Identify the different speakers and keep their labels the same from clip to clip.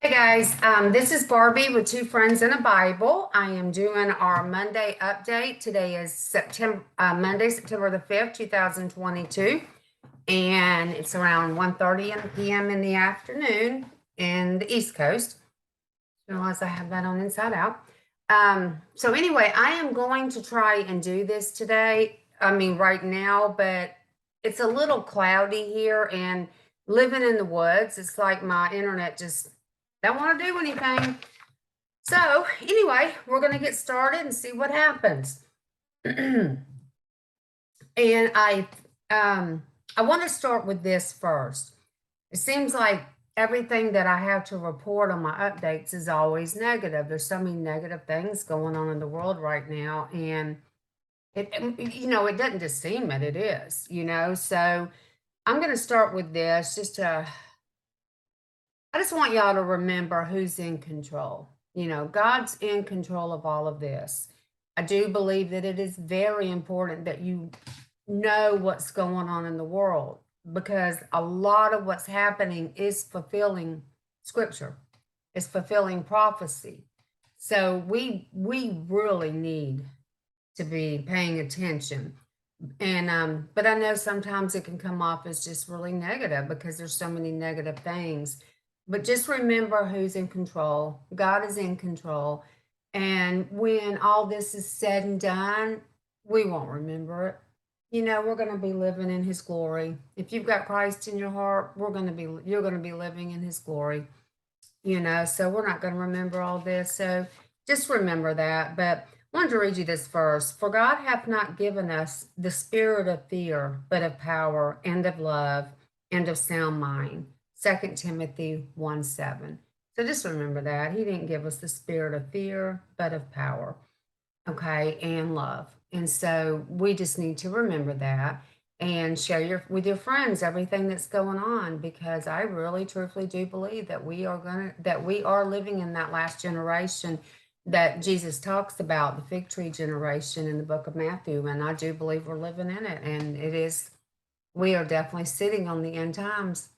Speaker 1: Hey guys, this is Barbie with Two Friends and a Bible. I am doing our Monday update. Today is Monday, September the 5th, 2022, and it's around 1:30 p.m. in the afternoon in the East Coast. Realize I have that on inside out. So anyway, I am going to try and do this today. I mean, right now, but it's a little cloudy here and living in the woods, it's like my internet just don't want to do anything. So anyway, we're going to get started and see what happens. And I want to start with this first. It seems like everything that I have to report on my updates is always negative. There's so many negative things going on in the world right now, and it doesn't just seem it is. So I'm going to start with this I just want y'all to remember who's in control. God's in control of all of this. I do believe that it is very important that you know what's going on in the world, because a lot of what's happening is fulfilling scripture. It's fulfilling prophecy. So we really need to be paying attention. And but I know sometimes it can come off as just really negative because there's so many negative things. But just remember who's in control. God is in control. And when all this is said and done, we won't remember it. We're going to be living in his glory. If you've got Christ in your heart, you're going to be living in his glory. So we're not going to remember all this. So just remember that. But I wanted to read you this verse. For God hath not given us the spirit of fear, but of power and of love and of sound mind. 2 Timothy 1:7. So just remember that. He didn't give us the spirit of fear, but of power, okay, and love. And so we just need to remember that and share with your friends everything that's going on, because I really truthfully do believe that we are living in that last generation that Jesus talks about, the fig tree generation in the book of Matthew. And I do believe we're living in it. And we are definitely sitting on the end times.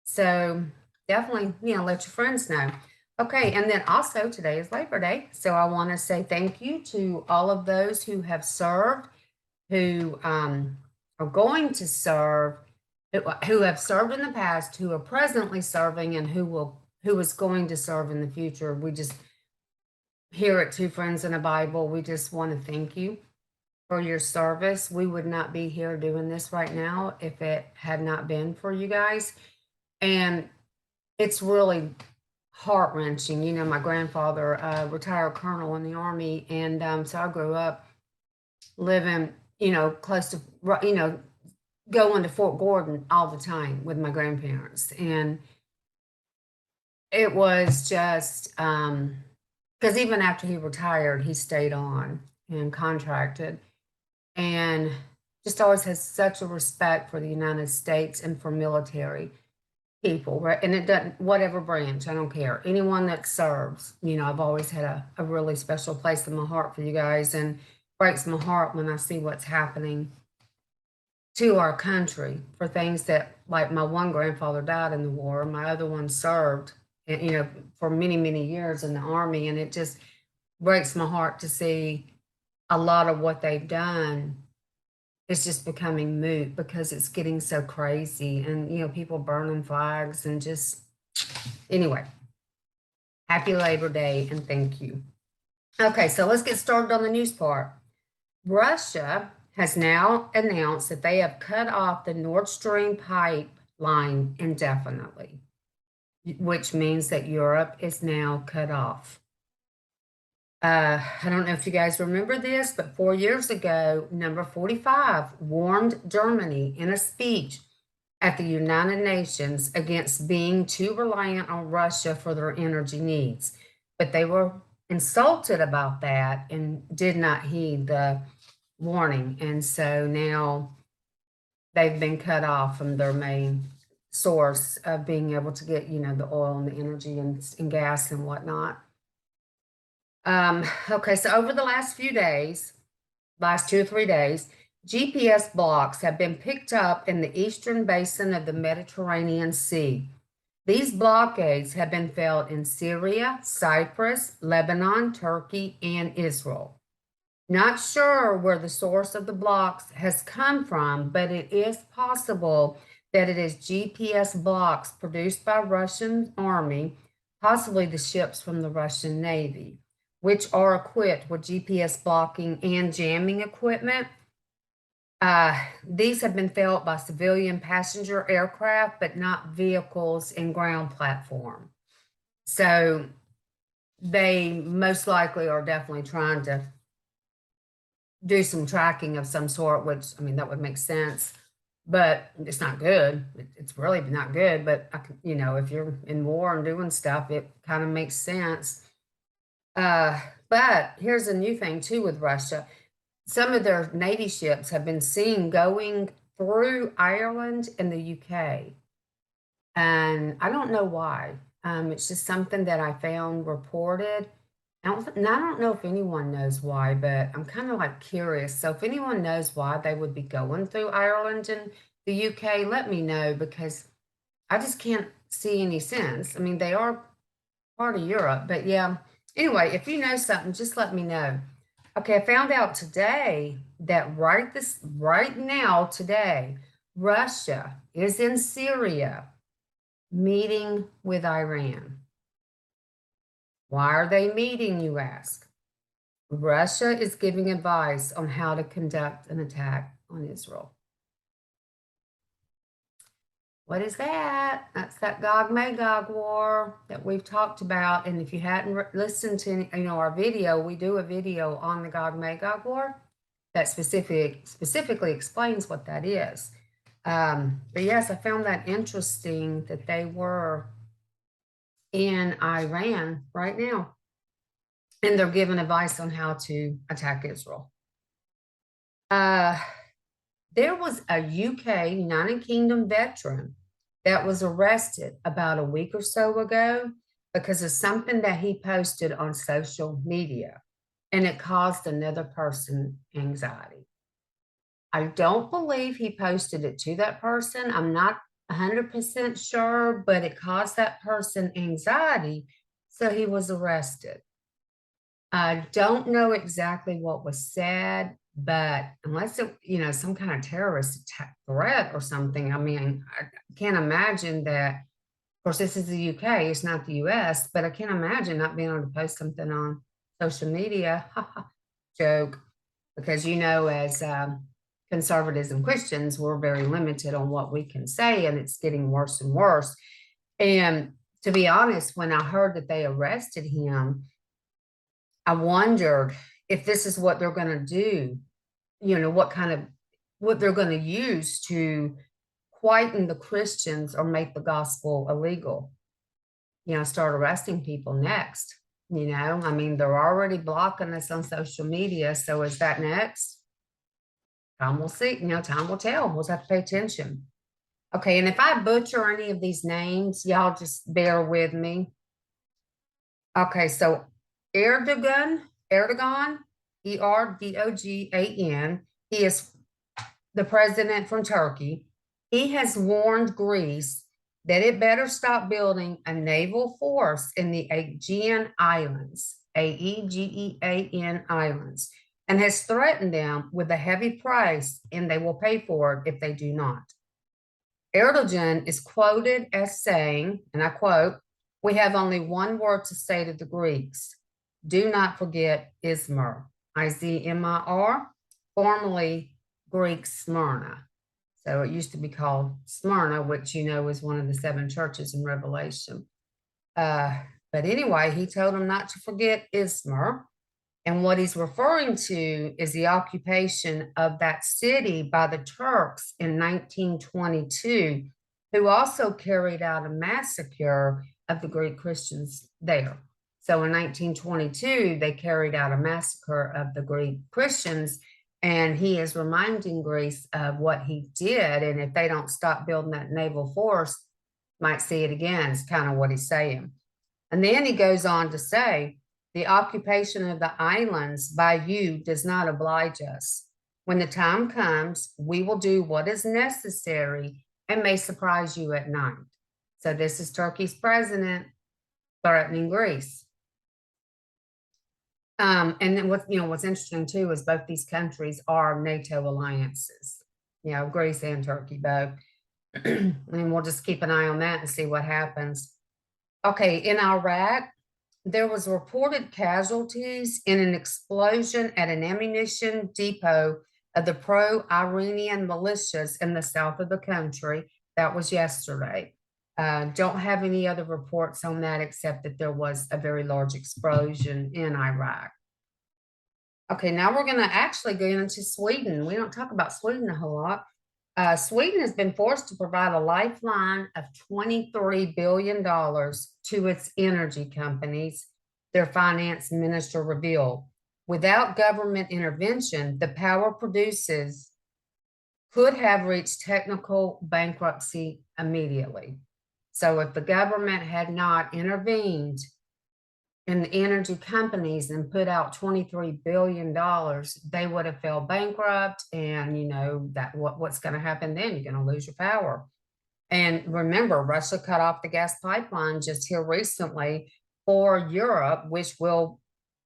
Speaker 1: So definitely, let your friends know. Okay, and then also today is Labor Day. So I want to say thank you to all of those who have served, who are going to serve, who have served in the past, who are presently serving, and who is going to serve in the future. We just here at Two Friends in a Bible, we just want to thank you for your service. We would not be here doing this right now if it had not been for you guys. And it's really heart-wrenching. My grandfather, retired colonel in the Army, and so I grew up living, close to, going to Fort Gordon all the time with my grandparents. And it was just, because even after he retired, he stayed on and contracted, and just always has such a respect for the United States and for military people, right? And it doesn't, whatever branch, I don't care. Anyone that serves, I've always had a really special place in my heart for you guys, and breaks my heart when I see what's happening to our country for things that, like, my one grandfather died in the war, my other one served, and, for many, many years in the Army, and it just breaks my heart to see a lot of what they've done is just becoming moot because it's getting so crazy, and people burning flags and just anyway. Happy Labor Day and thank you. Okay, so let's get started on the news part. Russia has now announced that they have cut off the Nord Stream pipeline indefinitely, which means that Europe is now cut off. I don't know if you guys remember this, but 4 years ago, number 45 warned Germany in a speech at the United Nations against being too reliant on Russia for their energy needs. But they were insulted about that and did not heed the warning. And so now they've been cut off from their main source of being able to get, the oil and the energy and gas and whatnot. Okay, so over the last 2 or 3 days, GPS blocks have been picked up in the eastern basin of the Mediterranean Sea. These blockades have been felt in Syria, Cyprus, Lebanon, Turkey, and Israel. Not sure where the source of the blocks has come from, but it is possible that it is GPS blocks produced by Russian army, possibly the ships from the Russian Navy, which are equipped with GPS blocking and jamming equipment. These have been felt by civilian passenger aircraft, but not vehicles and ground platform. So they most likely are definitely trying to do some tracking of some sort, which, I mean, that would make sense, but it's not good. It's really not good, but you know, if you're in war and doing stuff, it kind of makes sense. But here's a new thing too with Russia. Some of their Navy ships have been seen going through Ireland and the UK. And I don't know why. It's just something that I found reported. And I don't know if anyone knows why, but I'm kind of like curious. So if anyone knows why they would be going through Ireland and the UK, let me know, because I just can't see any sense. I mean, they are part of Europe, but yeah. Anyway, if you know something, just let me know. Okay, I found out today that right now today, Russia is in Syria meeting with Iran. Why are they meeting, you ask? Russia is giving advice on how to conduct an attack on Israel. What is that? That's that Gog-Magog war that we've talked about. And if you hadn't listened to, our video, we do a video on the Gog-Magog war that specifically explains what that is. But yes, I found that interesting that they were in Iran right now, and they're giving advice on how to attack Israel. There was a UK, United Kingdom veteran that was arrested about a week or so ago because of something that he posted on social media, and it caused another person anxiety. I don't believe he posted it to that person. I'm not 100% sure, but it caused that person anxiety, so he was arrested. I don't know exactly what was said, but unless it, some kind of terrorist attack threat or something, I mean, I can't imagine that. Of course, this is the UK, it's not the US, but I can't imagine not being able to post something on social media. Joke, because as conservatives and Christians, we're very limited on what we can say, and it's getting worse and worse. And to be honest, when I heard that they arrested him, I wondered if this is what they're going to do, what they're going to use to quieten the Christians or make the gospel illegal, start arresting people next. I mean, they're already blocking us on social media. So is that next? Time will see, time will tell. We'll have to pay attention. Okay, and if I butcher any of these names, y'all just bear with me. Okay, so Erdogan, Erdogan, he is the president from Turkey. He has warned Greece that it better stop building a naval force in the Aegean Islands, Aegean Islands, and has threatened them with a heavy price, and they will pay for it if they do not. Erdogan is quoted as saying, and I quote, "We have only one word to say to the Greeks. Do not forget Izmir, Izmir, formerly Greek Smyrna." So it used to be called Smyrna, which is one of the 7 churches in Revelation. But anyway, he told them not to forget Izmir. And what he's referring to is the occupation of that city by the Turks in 1922, who also carried out a massacre of the Greek Christians there. So in 1922, they carried out a massacre of the Greek Christians, and he is reminding Greece of what he did. And if they don't stop building that naval force, might see it again, is kind of what he's saying. And then he goes on to say, "The occupation of the islands by you does not oblige us. When the time comes, we will do what is necessary and may surprise you at night." So this is Turkey's president threatening Greece. And then what's interesting too is both these countries are NATO alliances. Greece and Turkey both. And we'll just keep an eye on that and see what happens. Okay, in Iraq, there was reported casualties in an explosion at an ammunition depot of the pro-Iranian militias in the south of the country. That was yesterday. Don't have any other reports on that except that there was a very large explosion in Iraq. Okay, now we're going to actually go into Sweden. We don't talk about Sweden a whole lot. Sweden has been forced to provide a lifeline of $23 billion to its energy companies, their finance minister revealed. Without government intervention, the power producers could have reached technical bankruptcy immediately. So if the government had not intervened in the energy companies and put out $23 billion, they would have fell bankrupt. And that what's going to happen then? You're going to lose your power. And remember, Russia cut off the gas pipeline just here recently for Europe, which will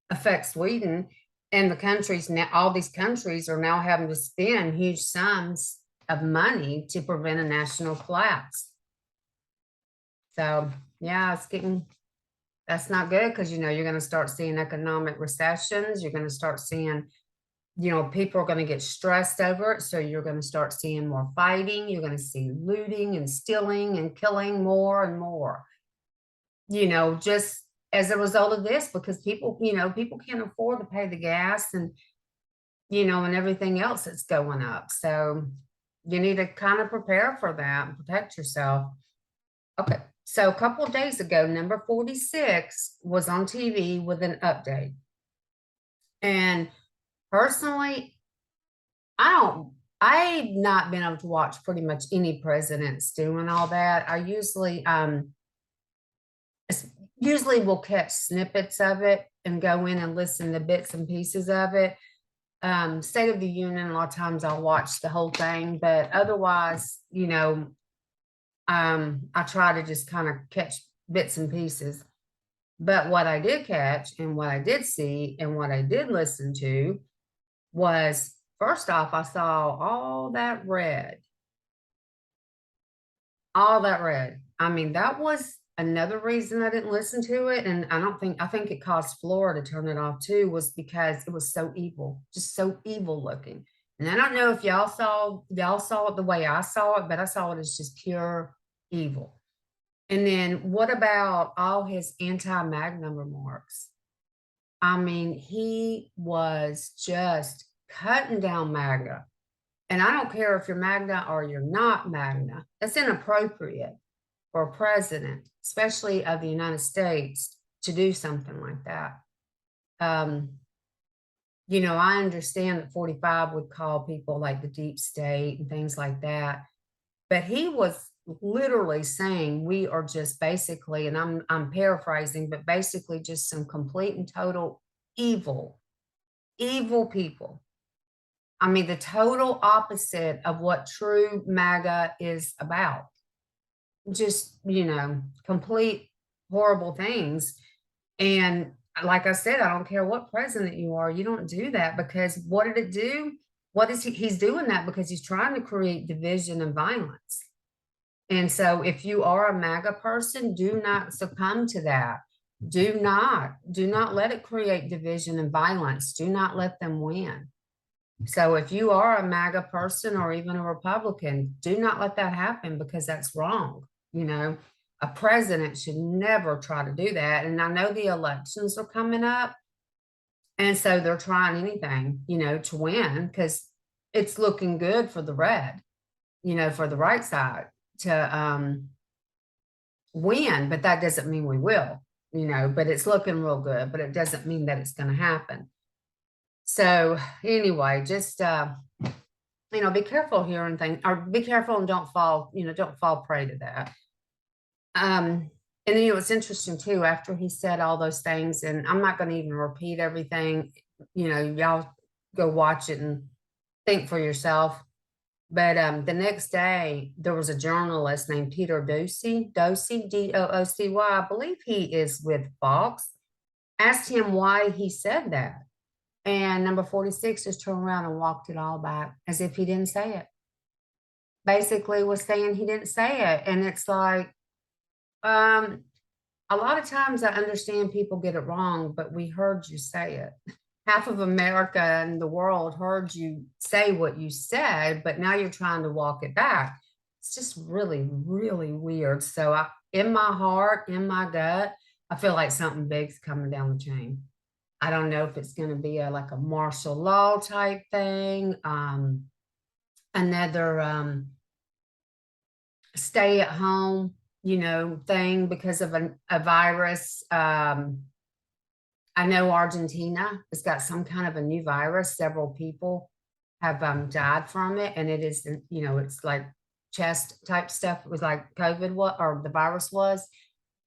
Speaker 1: affect Sweden. And the countries now, all these countries are now having to spend huge sums of money to prevent a national collapse. So yeah, that's not good, because you're going to start seeing economic recessions. You're going to start seeing, people are going to get stressed over it. So you're going to start seeing more fighting. You're going to see looting and stealing and killing more and more, just as a result of this, because people can't afford to pay the gas and, and everything else that's going up. So you need to kind of prepare for that and protect yourself. Okay. So a couple of days ago, number 46 was on TV with an update. And personally, I've not been able to watch pretty much any presidents doing all that. I usually will catch snippets of it and go in and listen to bits and pieces of it. State of the Union, a lot of times I'll watch the whole thing, but otherwise, I try to just kind of catch bits and pieces. But what I did catch and what I did see and what I did listen to was, first off, I saw all that red. All that red. I mean, that was another reason I didn't listen to it. And I think it caused Flora to turn it off too, was because it was so evil, just so evil looking. And I don't know if y'all saw it the way I saw it, but I saw it as just pure evil. And then what about all his anti-MAGA remarks? I mean, he was just cutting down MAGA. And I don't care if you're MAGA or you're not MAGA. That's inappropriate for a president, especially of the United States, to do something like that. I understand that 45 would call people like the deep state and things like that. But he was literally saying we are just basically, and I'm paraphrasing, but basically just some complete and total evil people. I mean, the total opposite of what true MAGA is about. Just, complete horrible things. And like I said, I don't care what president you are, you don't do that, because what did it do? What is he's doing that because he's trying to create division and violence. And so if you are a MAGA person, do not succumb to that. Do not let it create division and violence. Do not let them win. So if you are a MAGA person or even a Republican, do not let that happen, because that's wrong. A president should never try to do that. And I know the elections are coming up, and so they're trying anything, to win, because it's looking good for the red, for the right side to win. But that doesn't mean we will, but it's looking real good, but it doesn't mean that it's going to happen. So anyway, just be careful hearing things, or be careful and don't fall prey to that. And then it's interesting too, after he said all those things, and I'm not going to even repeat everything, y'all go watch it and think for yourself. But the next day, there was a journalist named Peter Doocy, Doocy, I believe he is with Fox, asked him why he said that. And number 46 just turned around and walked it all back as if he didn't say it. Basically was saying he didn't say it. And it's like, a lot of times I understand people get it wrong, but we heard you say it. Half of America and the world heard you say what you said, but now you're trying to walk it back. It's just really, really weird. So in my heart, in my gut, I feel like something big's coming down the chain. I don't know if it's going to be like a martial law type thing, another stay at home, thing because of a virus. I know Argentina has got some kind of a new virus. Several people have died from it, and it is, it's like chest type stuff. It was like COVID, or the virus was.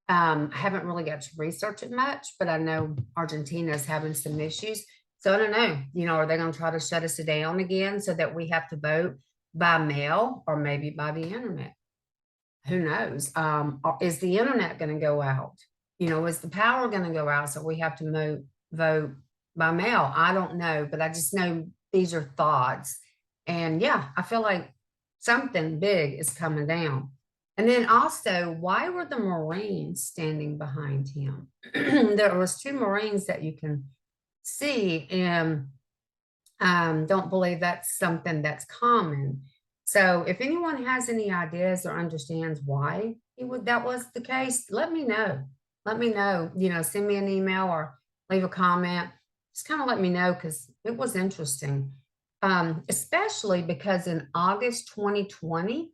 Speaker 1: I haven't really got to research it much, but I know Argentina is having some issues. So I don't know, are they going to try to shut us down again so that we have to vote by mail or maybe by the internet? Who knows? Is the internet going to go out? Is the power going to go out so we have to vote by mail? I don't know, but I just know these are thoughts. And yeah, I feel like something big is coming down. And then also, why were the Marines standing behind him? There was 2 Marines that you can see, and don't believe that's something that's common. So if anyone has any ideas or understands why that was the case, let me know. Let me know, send me an email or leave a comment. Just kind of let me know, because it was interesting. Especially because in August 2020,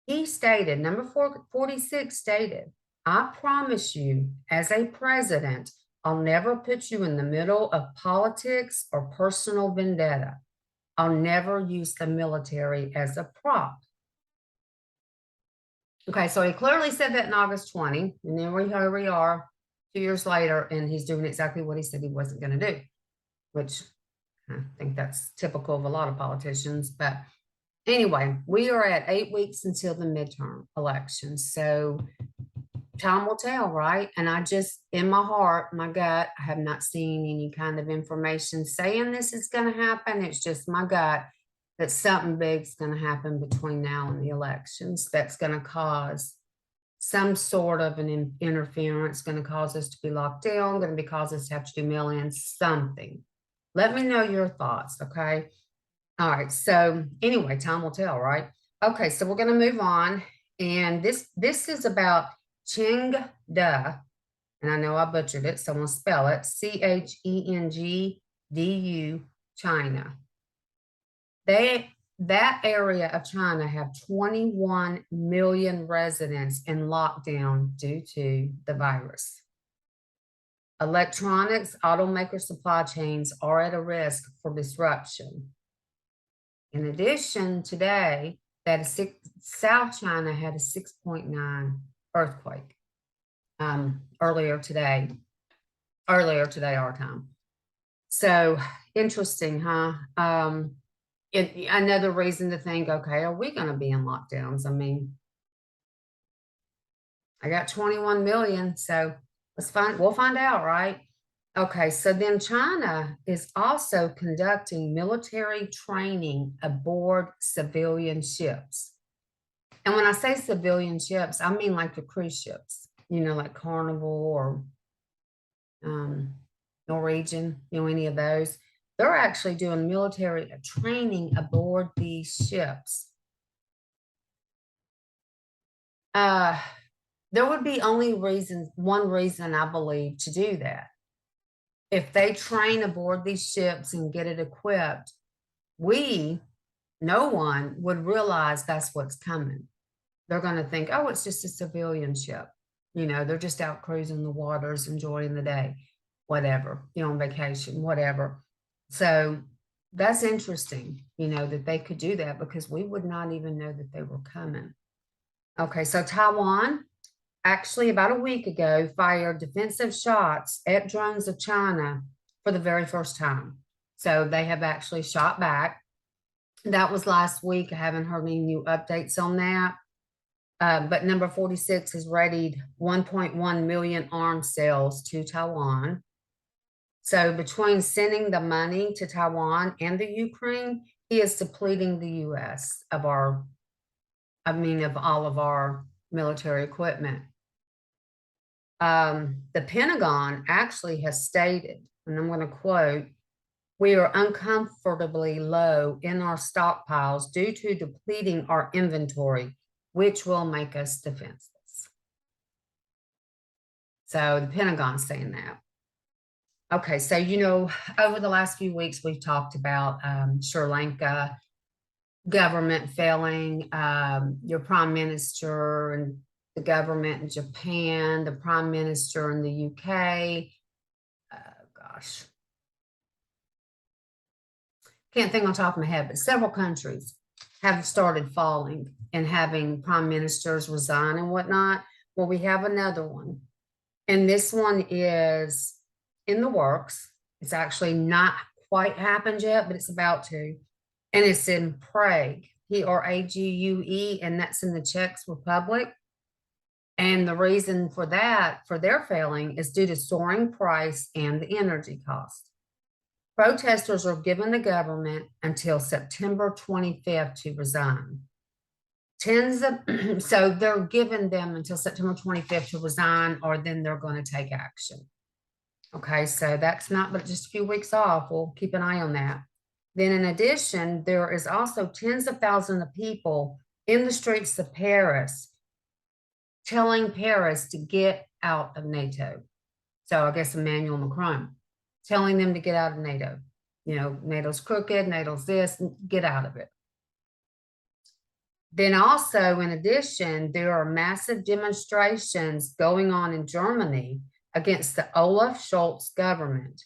Speaker 1: he stated, number 46 stated, I promise you, as a president, I'll never put you in the middle of politics or personal vendetta. I'll never use the military as a prop. Okay, so he clearly said that in August 20, and then here we are 2 years later, and he's doing exactly what he said he wasn't going to do, which I think that's typical of a lot of politicians. But anyway, we are at 8 weeks until the midterm elections. So time will tell, right? And I just, in my heart, my gut, I have not seen any kind of information saying this is going to happen. It's just my gut that something big's going to happen between now and the elections that's going to cause some sort of an interference, going to cause us to be locked down, going to cause us to have to do mail-ins, something. Let me know your thoughts, okay? All right, so anyway, time will tell, right? Okay, so we're going to move on. And this is about Chengdu, and I know I butchered it, so I'm going to spell it, Chengdu, China. That area of China have 21 million residents in lockdown due to the virus. Electronics, automaker supply chains are at a risk for disruption. In addition, today, South China had a 6.9 earthquake earlier today, our time. So interesting, huh? Another reason to think, okay, are we going to be in lockdowns? I mean, I got 21 million, so we'll find out, right? Okay, so then China is also conducting military training aboard civilian ships. And when I say civilian ships, I mean like the cruise ships, like Carnival or Norwegian, any of those. They're actually doing military training aboard these ships. There would be only one reason, I believe, to do that. If they train aboard these ships and get it equipped, no one would realize that's what's coming. They're going to think, oh, it's just a civilian ship. They're just out cruising the waters, enjoying the day, whatever, on vacation, whatever. So that's interesting, that they could do that, because we would not even know that they were coming. Okay, so Taiwan actually about a week ago fired defensive shots at drones of China for the very first time. So they have actually shot back. That was last week. I haven't heard any new updates on that. But number 46 has readied 1.1 million arms sales to Taiwan. So between sending the money to Taiwan and the Ukraine, he is depleting the US of all of our military equipment. The Pentagon actually has stated, and I'm going to quote, "We are uncomfortably low in our stockpiles due to depleting our inventory, which will make us defenseless." So the Pentagon's saying that. Okay, so over the last few weeks, we've talked about Sri Lanka government failing, your prime minister and the government in Japan, the prime minister in the UK. Gosh, can't think on top of my head, but several countries have started falling and having prime ministers resign and whatnot. Well, we have another one, and this one is in the works. It's actually not quite happened yet, but it's about to. And it's in Prague, Prague, and that's in the Czech Republic. And the reason for that, for their failing, is due to soaring price and the energy cost. Protesters are giving the government until September 25th to resign. So they're giving them until September 25th to resign, or then they're going to take action. Okay, so that's not but just a few weeks off. We'll keep an eye on that. Then in addition, there is also tens of thousands of people in the streets of Paris telling Paris to get out of NATO. So I guess Emmanuel Macron telling them to get out of NATO. NATO's crooked, NATO's this, get out of it. Then also, in addition, there are massive demonstrations going on in Germany against the Olaf Scholz government.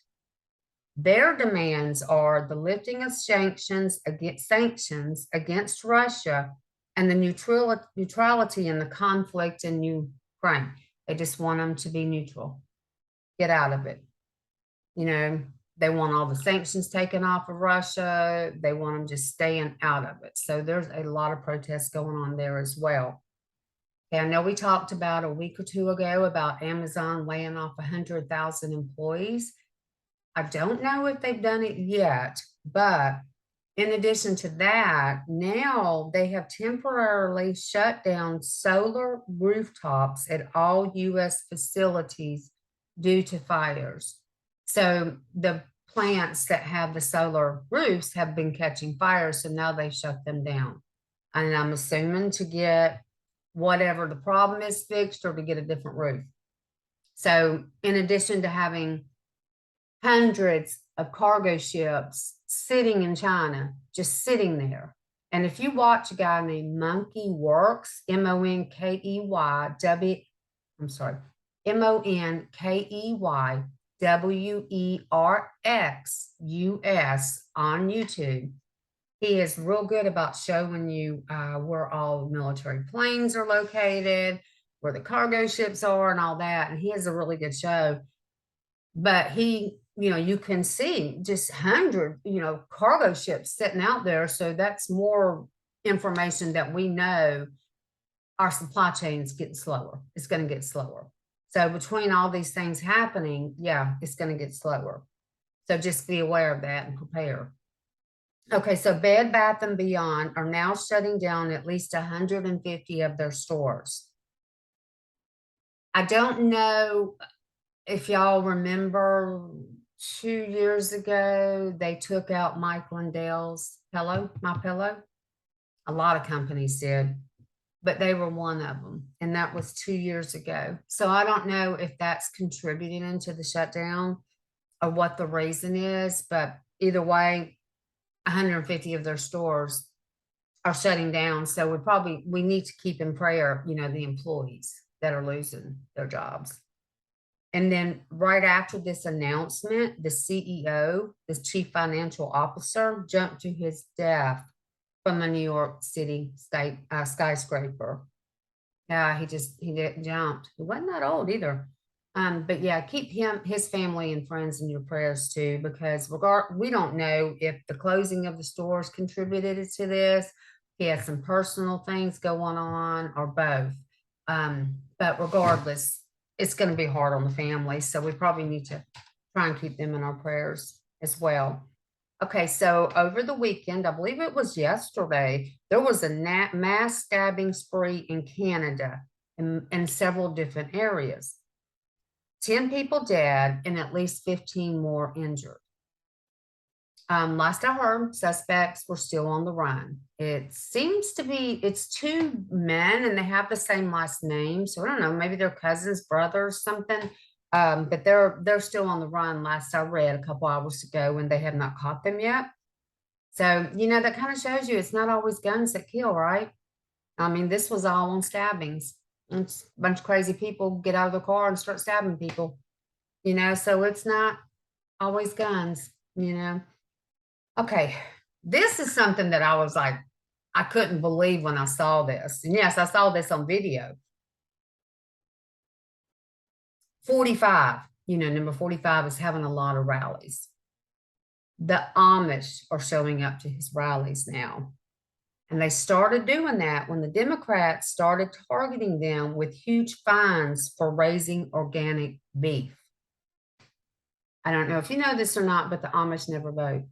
Speaker 1: Their demands are the lifting of sanctions against Russia and the neutrality in the conflict in Ukraine. They just want them to be neutral. Get out of it. They want all the sanctions taken off of Russia. They want them just staying out of it. So there's a lot of protests going on there as well. Okay, I know we talked about a week or two ago about Amazon laying off 100,000 employees. I don't know if they've done it yet, but in addition to that, now they have temporarily shut down solar rooftops at all U.S. facilities due to fires. So the plants that have the solar roofs have been catching fire, so now they shut them down. And I'm assuming to get whatever the problem is fixed or to get a different roof. So in addition to having hundreds of cargo ships sitting in China, just sitting there. And if you watch a guy named Monkey Works, MONKEYWERXUS on YouTube, he is real good about showing you where all military planes are located, where the cargo ships are and all that. And he has a really good show. But he, you can see just hundreds, cargo ships sitting out there. So that's more information that we know our supply chain is getting slower. It's going to get slower. So between all these things happening, yeah, it's going to get slower. So just be aware of that and prepare. Okay, so Bed Bath & Beyond are now shutting down at least 150 of their stores. I don't know if y'all remember 2 years ago, they took out Mike Lindell's My Pillow. A lot of companies did, but they were one of them. And that was 2 years ago. So I don't know if that's contributing into the shutdown or what the reason is, but either way, 150 of their stores are shutting down. So we need to keep in prayer, the employees that are losing their jobs. And then right after this announcement, the CEO, the chief financial officer, jumped to his death from a New York City skyscraper. Yeah, he jumped. He wasn't that old either. But yeah, keep his family and friends in your prayers too, because we don't know if the closing of the stores contributed to this. He had some personal things going on, or both. But regardless, it's going to be hard on the family. So we probably need to try and keep them in our prayers as well. Okay, so over the weekend, I believe it was yesterday, there was a mass stabbing spree in Canada in several different areas. 10 people dead and at least 15 more injured. Last I heard, suspects were still on the run. It seems to be, it's two men and they have the same last name. So I don't know, maybe they're cousins, brothers, something. But they're still on the run. Last I read a couple hours ago, and they have not caught them yet. So, that kind of shows you it's not always guns that kill, right? I mean, this was all on stabbings. It's a bunch of crazy people get out of the car and start stabbing people. So it's not always guns. Okay, this is something that I was like, I couldn't believe when I saw this. And yes, I saw this on video. 45, number 45 is having a lot of rallies. The Amish are showing up to his rallies now. And they started doing that when the Democrats started targeting them with huge fines for raising organic beef. I don't know if you know this or not, but the Amish never vote.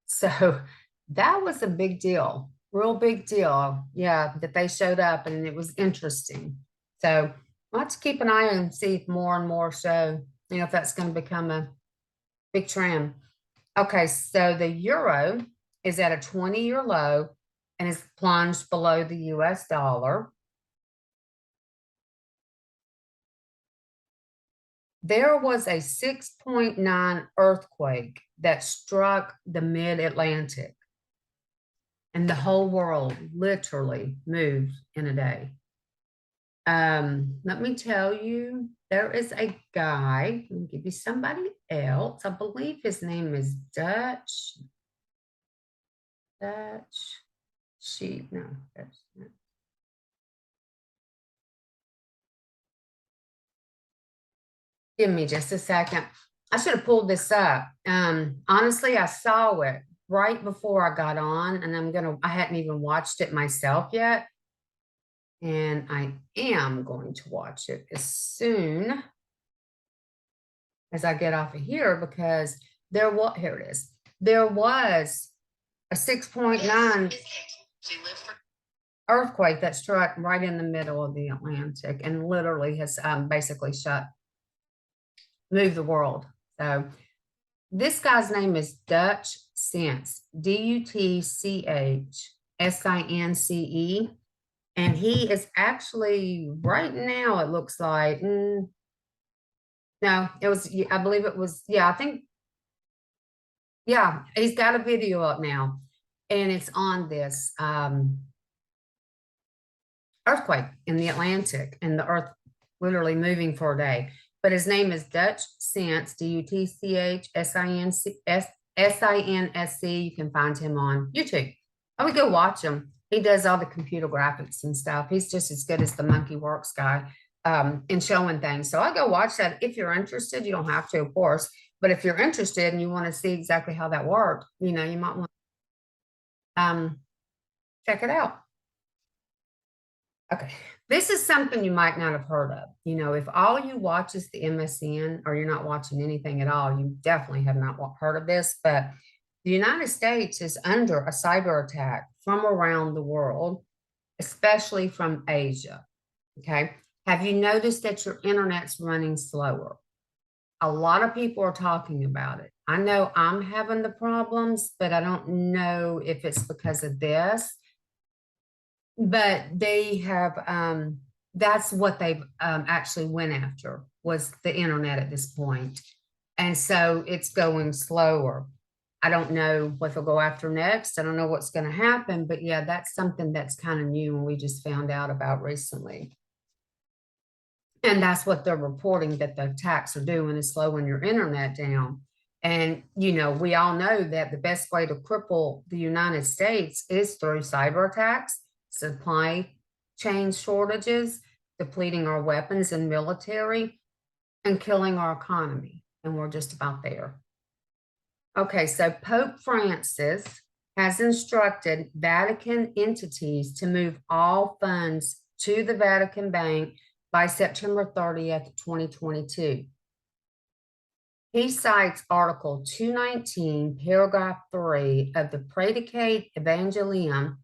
Speaker 1: So that was a big deal, real big deal. Yeah, that they showed up, and it was interesting. So we'll have to keep an eye and see if more and more show, if that's going to become a big trend. Okay, so the euro is at a 20-year low and is plunged below the US dollar. There was a 6.9 earthquake that struck the mid-Atlantic, and the whole world literally moved in a day. Let me tell you, there is a guy, let me give you somebody else. I believe his name is Dutch. No, that's not. Give me just a second. I should have pulled this up. Honestly, I saw it right before I got on, and I hadn't even watched it myself yet. And I am going to watch it as soon as I get off of here, because here it is. There was a 6.9 earthquake that struck right in the middle of the Atlantic and literally has basically moved the world. So this guy's name is Dutch Sense, DUTCHSINCE. And he is actually, right now, it looks like, no, I believe it was, I think, he's got a video up now, and it's on this earthquake in the Atlantic, and the earth literally moving for a day. But his name is Dutch Sense, DUTCHSINSE. You can find him on YouTube. I would go watch him. He does all the computer graphics and stuff. He's just as good as the Monkey Works guy in showing things. So I go watch that. If you're interested, you don't have to, of course. But if you're interested and you want to see exactly how that worked, you might want to check it out. Okay, this is something you might not have heard of. If all you watch is the MSN, or you're not watching anything at all, you definitely have not heard of this. But the United States is under a cyber attack from around the world, especially from Asia. Okay, have you noticed that your internet's running slower? A lot of people are talking about it. I know I'm having the problems, but I don't know if it's because of this. But they have, that's what they've actually went after, was the internet at this point. And so it's going slower. I don't know what they'll go after next. I don't know what's going to happen, but yeah, that's something that's kind of new and we just found out about recently. And that's what they're reporting, that the attacks are doing, is slowing your internet down. And, we all know that the best way to cripple the United States is through cyber attacks, supply chain shortages, depleting our weapons and military. and killing our economy. And we're just about there. Okay, so Pope Francis has instructed Vatican entities to move all funds to the Vatican Bank by September 30th, 2022. He cites Article 219, paragraph 3 of the Predicate Evangelium,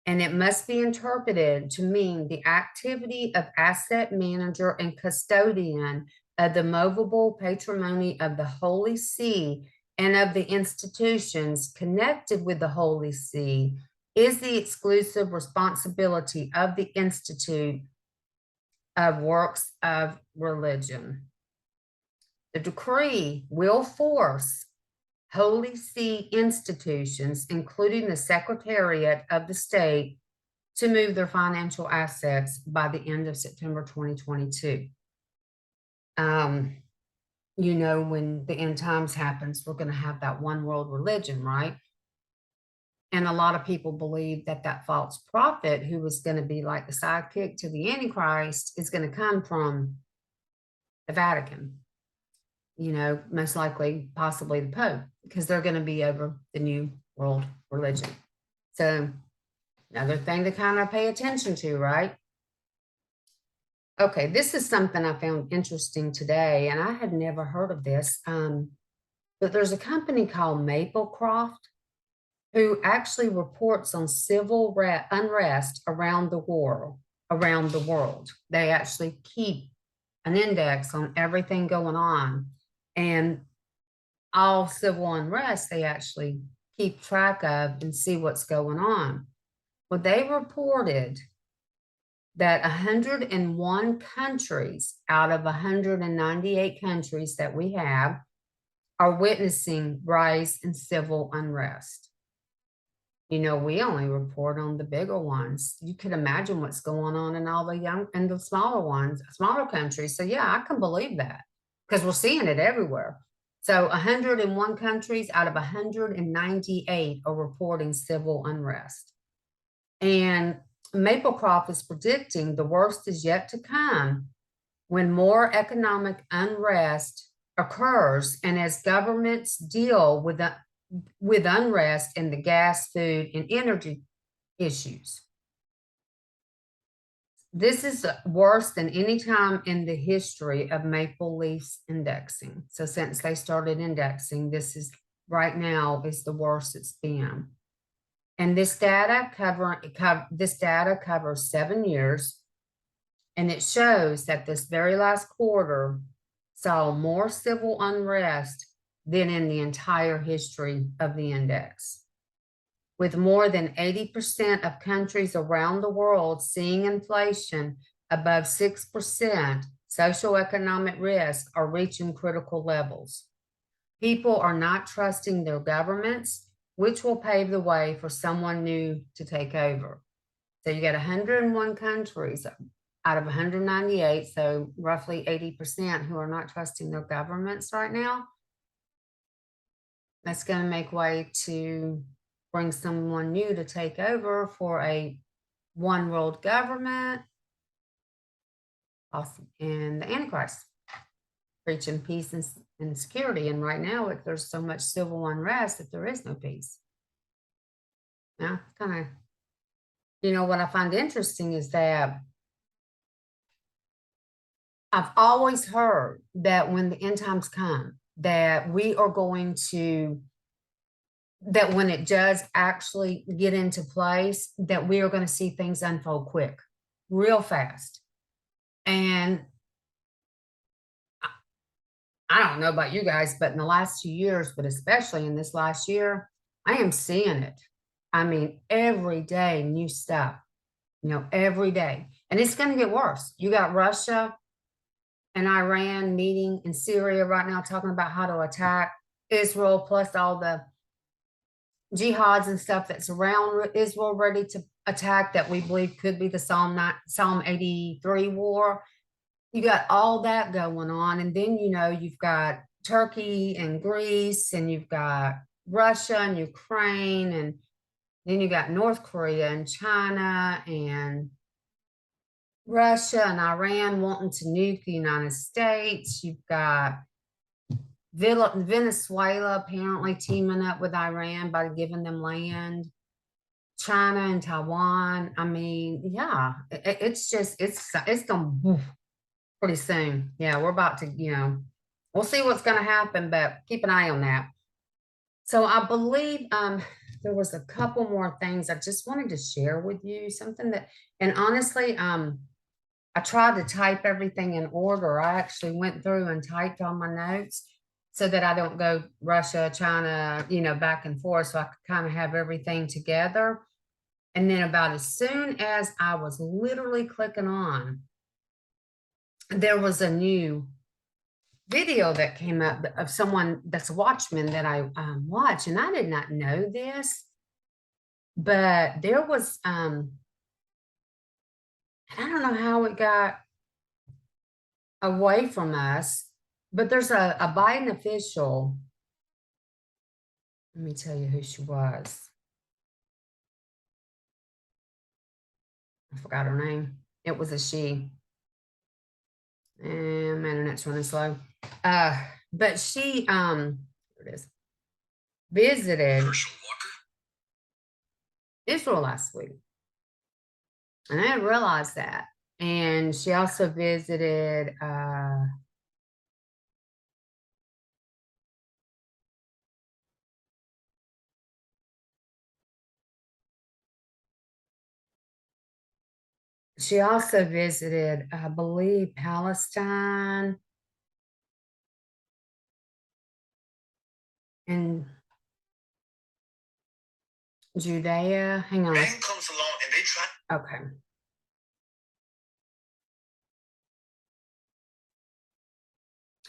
Speaker 1: and it must be interpreted to mean the activity of asset manager and custodian of the movable patrimony of the Holy See and of the institutions connected with the Holy See is the exclusive responsibility of the Institute of Works of Religion. The decree will force Holy See institutions, including the Secretariat of the State, to move their financial assets by the end of September 2022. You know, when the end times happens, we're going to have that one world religion, right? And a lot of people believe that that false prophet, who was going to be like the sidekick to the Antichrist, is going to come from the Vatican. You know, most likely, possibly the Pope, because they're going to be over the new world religion. So, another thing to kind of pay attention to, right? Okay, this is something I found interesting today, and I had never heard of this. But there's a company called Maplecroft who actually reports on civil unrest around the world. They actually keep an index on everything going on, and all civil unrest they actually keep track of and see what's going on. Well, they reported that 101 countries out of 198 countries that we have are witnessing rise in civil unrest. You know, we only report on the bigger ones. You can imagine what's going on in all the smaller ones, smaller countries. So yeah, I can believe that because we're seeing it everywhere. So 101 countries out of 198 are reporting civil unrest. And Maplecroft is predicting the worst is yet to come when more economic unrest occurs and as governments deal with unrest in the gas, food, and energy issues. This is worse than any time in the history of Maple Leaf's indexing. So since they started indexing, this is right now is the worst it's been. And this data covers 7 years, and it shows that this very last quarter saw more civil unrest than in the entire history of the index. With more than 80% of countries around the world seeing inflation above 6%, socioeconomic risks are reaching critical levels. People are not trusting their governments, which will pave the way for someone new to take over. So you got 101 countries out of 198, so roughly 80% who are not trusting their governments right now. That's going to make way to bring someone new to take over for a one world government and the Antichrist, preaching peace and security. And right now, there's so much civil unrest that there is no peace. Now, kind of, you know, what I find interesting is that I've always heard that when the end times come, that we are going to, that when it does actually get into place, that we are going to see things unfold quick, real fast. And I don't know about you guys, but in the last 2 years, but especially in this last year, I am seeing it. I mean, every day, new stuff, you know, every day. And it's going to get worse. You got Russia and Iran meeting in Syria right now, talking about how to attack Israel, plus all the jihads and stuff that's around Israel ready to attack that we believe could be the Psalm 83 war. You got all that going on. And then, you know, you've got Turkey and Greece, and you've got Russia and Ukraine, and then you got North Korea and China and Russia and Iran wanting to nuke the United States. You've got Venezuela apparently teaming up with Iran by giving them land. China and Taiwan. I mean, yeah, it's just it's gonna pretty soon. Yeah, we're about to, we'll see what's gonna happen, but keep an eye on that. So I believe there was a couple more things I just wanted to share with you. Something that, and honestly, I tried to type everything in order. I actually went through and typed all my notes so that I don't go Russia, China, back and forth. So I could kind of have everything together. And then about as soon as I was literally clicking on, there was a new video that came up of someone that's a Watchman that I watch. And I did not know this, but there was, I don't know how it got away from us, but there's a Biden official. Let me tell you who she was. I forgot her name. It was a she. And my internet's running slow. But she here it is, visited Israel last week. And I didn't realize that. And she also visited I believe, Palestine and Judea. Hang on. Comes along and they try. Okay.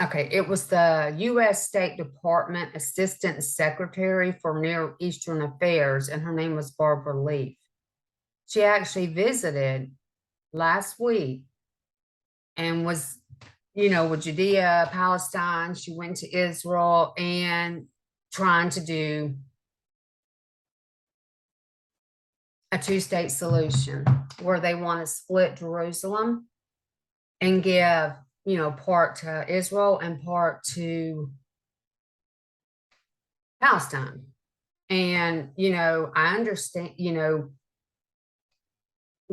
Speaker 1: Okay, it was the U.S. State Department Assistant Secretary for Near Eastern Affairs, and her name was Barbara Leaf. She actually visited last week and was, with Judea, Palestine. She went to Israel and trying to do a two-state solution where they want to split Jerusalem and give, part to Israel and part to Palestine. And, I understand,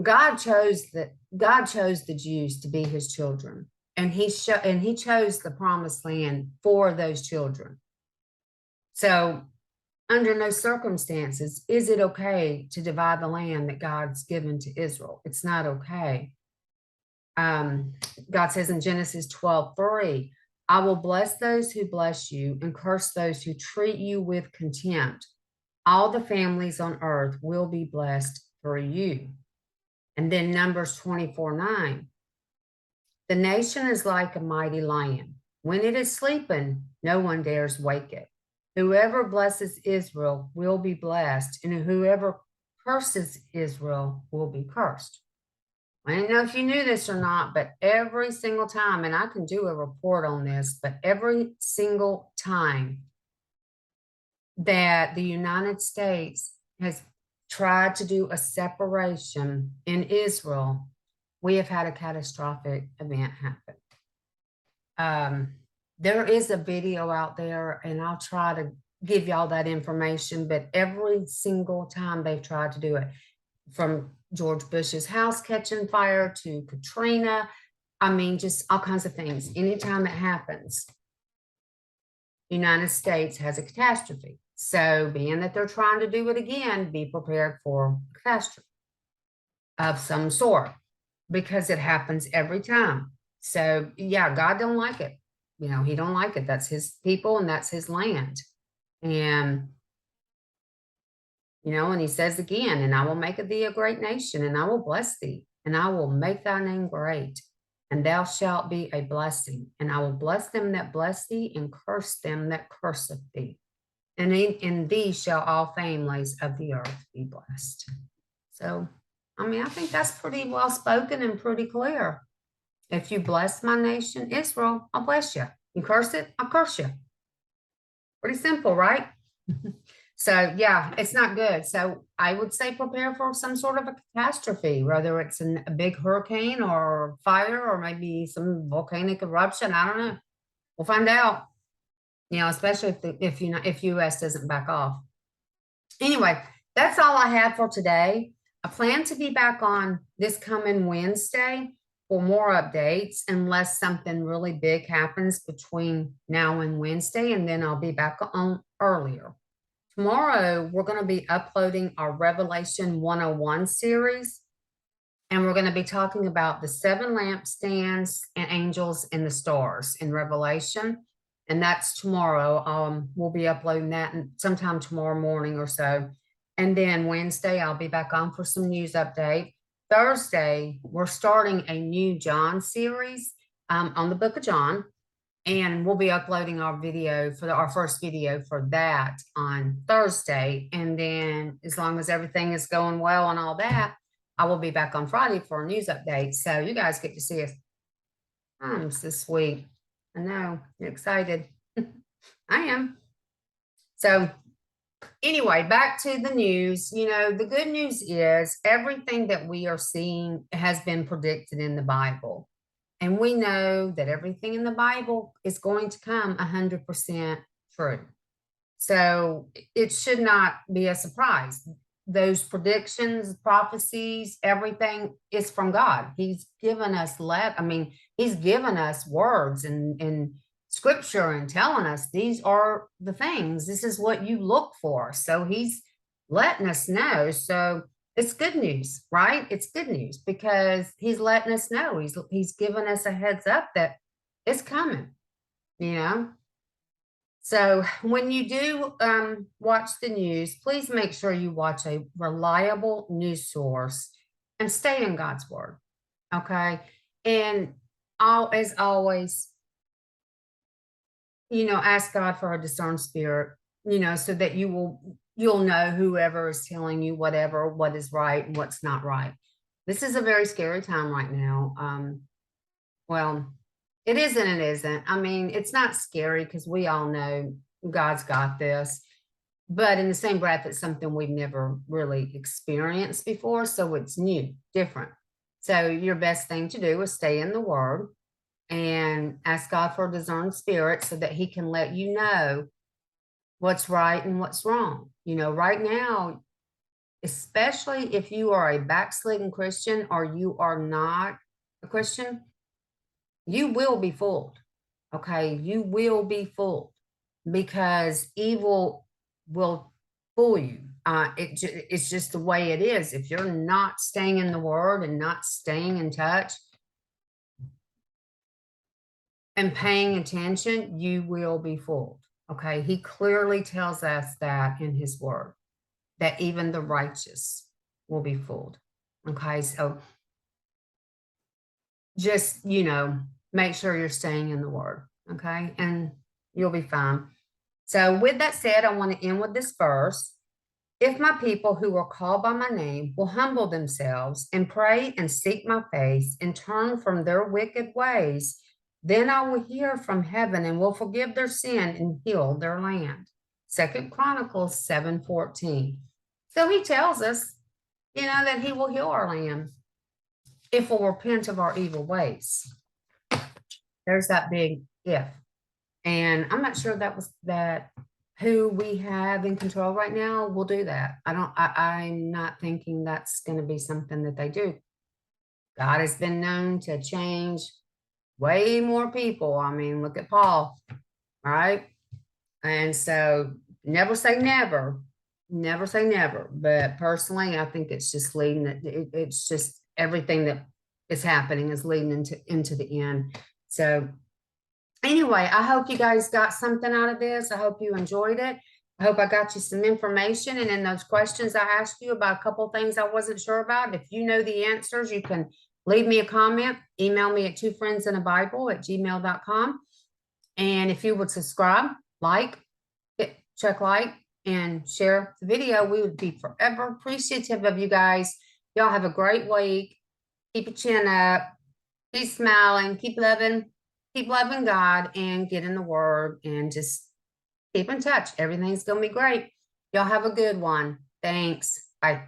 Speaker 1: God chose the Jews to be his children, and he chose the promised land for those children. So under no circumstances is it okay to divide the land that God's given to Israel. It's not okay. God says in Genesis 12:3, I will bless those who bless you and curse those who treat you with contempt. All the families on earth will be blessed through you. And then Numbers 24:9, the nation is like a mighty lion. When it is sleeping, no one dares wake it. Whoever blesses Israel will be blessed, and whoever curses Israel will be cursed. I don't know if you knew this or not, but every single time, and I can do a report on this, but every single time that the United States has tried to do a separation in Israel, we have had a catastrophic event happen. There is a video out there, and I'll try to give y'all that information, but every single time they've tried to do it, from George Bush's house catching fire to Katrina, I mean, just all kinds of things. Anytime it happens, the United States has a catastrophe. So being that they're trying to do it again, be prepared for a catastrophe of some sort, because it happens every time. So yeah, God don't like it. He don't like it. That's his people and that's his land. And, and he says again, and I will make of thee a great nation, and I will bless thee, and I will make thy name great, and thou shalt be a blessing. And I will bless them that bless thee, and curse them that curseth thee. And in thee shall all families of the earth be blessed. So, I think that's pretty well spoken and pretty clear. If you bless my nation, Israel, I'll bless you. You curse it, I'll curse you. Pretty simple, right? So yeah, it's not good. So I would say prepare for some sort of a catastrophe, whether it's a big hurricane or fire or maybe some volcanic eruption. I don't know. We'll find out. Especially if US doesn't back off. Anyway, that's all I have for today. I plan to be back on this coming Wednesday for more updates unless something really big happens between now and Wednesday, and then I'll be back on earlier. Tomorrow, we're going to be uploading our Revelation 101 series, and we're going to be talking about the 7 lampstands and angels and the stars in Revelation. And that's tomorrow. We'll be uploading that sometime tomorrow morning or so. And then Wednesday, I'll be back on for some news update. Thursday, we're starting a new John series on the book of John. And we'll be uploading our video for our first video for that on Thursday. And then as long as everything is going well and all that, I will be back on Friday for a news update. So you guys get to see us this week. I know, you're excited. I am. So anyway, back to the news. The good news is everything that we are seeing has been predicted in the Bible. And we know that everything in the Bible is going to come 100% true. So it should not be a surprise. Those predictions, prophecies, everything is from God. He's given us he's given us words and scripture and telling us these are the things. This is what you look for. So he's letting us know. So it's good news, right? It's good news because he's letting us know. He's given us a heads up that it's coming, So when you do watch the news, please make sure you watch a reliable news source and stay in God's word, okay? And as always, ask God for a discerned spirit, so that you'll know whoever is telling you what is right and what's not right. This is a very scary time right now. Well, it is and it isn't. It's not scary because we all know God's got this. But in the same breath, it's something we've never really experienced before. So it's new, different. So your best thing to do is stay in the word and ask God for a discerned spirit so that he can let you know what's right and what's wrong. Right now, especially if you are a backslidden Christian or you are not a Christian, you will be fooled. Okay, you will be fooled because evil will fool you. It's just the way it is. If you're not staying in the word and not staying in touch and paying attention, you will be fooled. Okay, he clearly tells us that in his word, that even the righteous will be fooled. Okay, so just, make sure you're staying in the word. Okay, and you'll be fine. So with that said, I want to end with this verse. If my people who are called by my name will humble themselves and pray and seek my face and turn from their wicked ways, then I will hear from heaven and will forgive their sin and heal their land. 2 Chronicles 7:14. So he tells us, that he will heal our land if we'll repent of our evil ways. There's that big if. And I'm not sure that who we have in control right now will do that. I'm not thinking that's going to be something that they do. God has been known to change way more people. Look at Paul, all right? And so never say never, never say never. But personally, I think it's just it's just everything that is happening is leading into the end. So anyway, I hope you guys got something out of this. I hope you enjoyed it. I hope I got you some information. And in those questions I asked you about a couple things I wasn't sure about, if you know the answers, you can leave me a comment, email me at twofriendsinthebible@gmail.com. And if you would subscribe, check like, and share the video, we would be forever appreciative of you guys. Y'all have a great week. Keep your chin up. Keep smiling. Keep loving God, and get in the word and just keep in touch. Everything's going to be great. Y'all have a good one. Thanks. Bye.